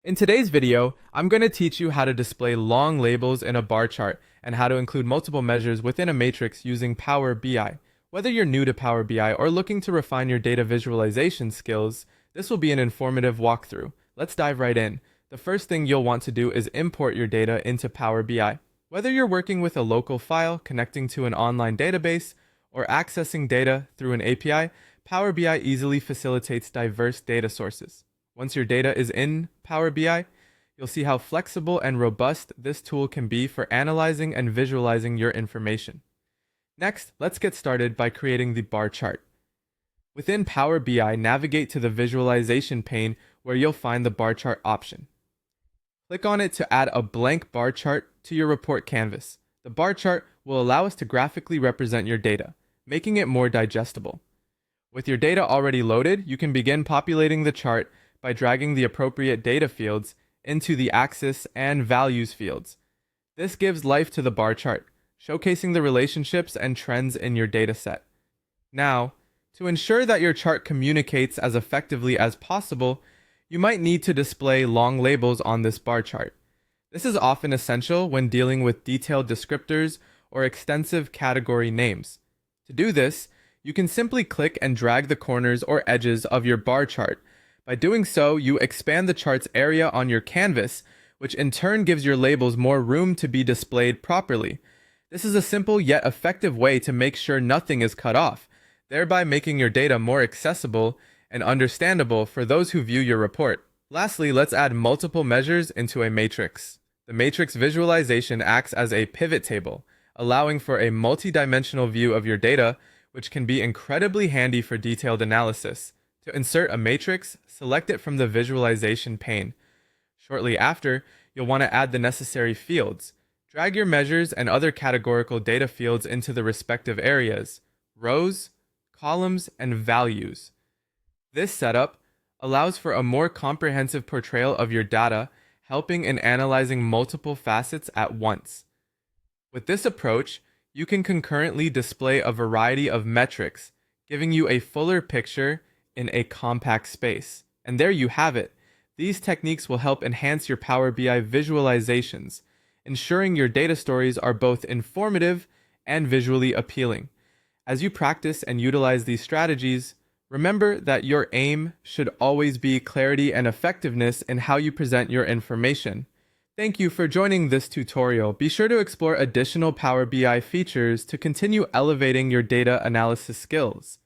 In today's video, I'm going to teach you how to display long labels in a bar chart and how to include multiple measures within a matrix using Power BI. Whether you're new to Power BI or looking to refine your data visualization skills, this will be an informative walkthrough. Let's dive right in. The first thing you'll want to do is import your data into Power BI. Whether you're working with a local file, connecting to an online database, or accessing data through an API, Power BI easily facilitates diverse data sources. Once your data is in Power BI, you'll see how flexible and robust this tool can be for analyzing and visualizing your information. Next, let's get started by creating the bar chart. Within Power BI, navigate to the visualization pane where you'll find the bar chart option. Click on it to add a blank bar chart to your report canvas. The bar chart will allow us to graphically represent your data, making it more digestible. With your data already loaded, you can begin populating the chart by dragging the appropriate data fields into the axis and values fields. This gives life to the bar chart, showcasing the relationships and trends in your dataset. Now, to ensure that your chart communicates as effectively as possible, you might need to display long labels on this bar chart. This is often essential when dealing with detailed descriptors or extensive category names. To do this, you can simply click and drag the corners or edges of your bar chart. By doing so, you expand the chart's area on your canvas, which in turn gives your labels more room to be displayed properly. This is a simple yet effective way to make sure nothing is cut off, thereby making your data more accessible and understandable for those who view your report. Lastly, let's add multiple measures into a matrix. The matrix visualization acts as a pivot table, allowing for a multi-dimensional view of your data, which can be incredibly handy for detailed analysis. To insert a matrix, select it from the visualization pane. Shortly after, you'll want to add the necessary fields. Drag your measures and other categorical data fields into the respective areas, rows, columns, and values. This setup allows for a more comprehensive portrayal of your data, helping in analyzing multiple facets at once. With this approach, you can concurrently display a variety of metrics, giving you a fuller picture in a compact space. And there you have it. These techniques will help enhance your Power BI visualizations, ensuring your data stories are both informative and visually appealing. As you practice and utilize these strategies, remember that your aim should always be clarity and effectiveness in how you present your information. Thank you for joining this tutorial. Be sure to explore additional Power BI features to continue elevating your data analysis skills.